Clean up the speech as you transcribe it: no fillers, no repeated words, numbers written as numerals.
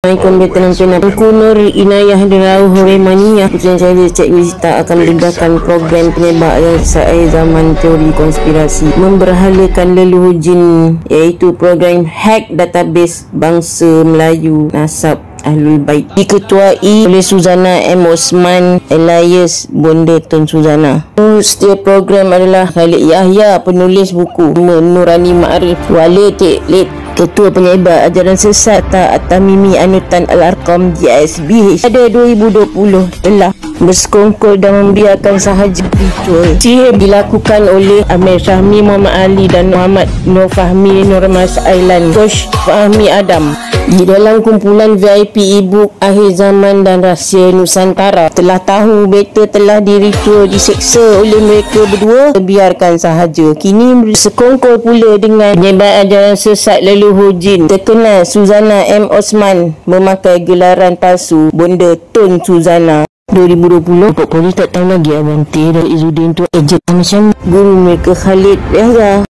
Assalamualaikum Tengku Nur Inayah Derau Horemania. Pujian saya Cik Wisita akan mendedahkan program penyebab akhir zaman teori konspirasi memberhalakan leluhur jin, iaitu program hack database bangsa Melayu nasab Ahlul Bait, diketuai oleh Suzana M. Osman alias Bonda Tun Suzana. Setiap program adalah Khalid Yahya, penulis buku Nurani Ma'arif, Wala Teklit, Ketua Penyebar Ajaran Sesat At-Tamimi Anutan Al-Arqam JSBH pada 2020 telah bersekongkol dan membiarkan sahaja ritual sihir dilakukan oleh Amir Syahmi, Muhammad Ali dan Muhammad Nur Fahmi Nur Mas Ailan, Coach Fahmi Adam. Di dalam kumpulan VIP e-book Akhir Zaman dan Rahsia Nusantara, telah tahu beta telah diritual diseksa oleh mereka berdua, biarkan sahaja. Kini bersekongkol pula dengan penyebar ajaran sesat leluhur jin terkenal Suzana M. Osman memakai gelaran palsu Bonda Tun Suzana. 2020 polis tak tahu lagi Abang T dan Izzuddin tu ejen macam guru mereka Khalid Yahya.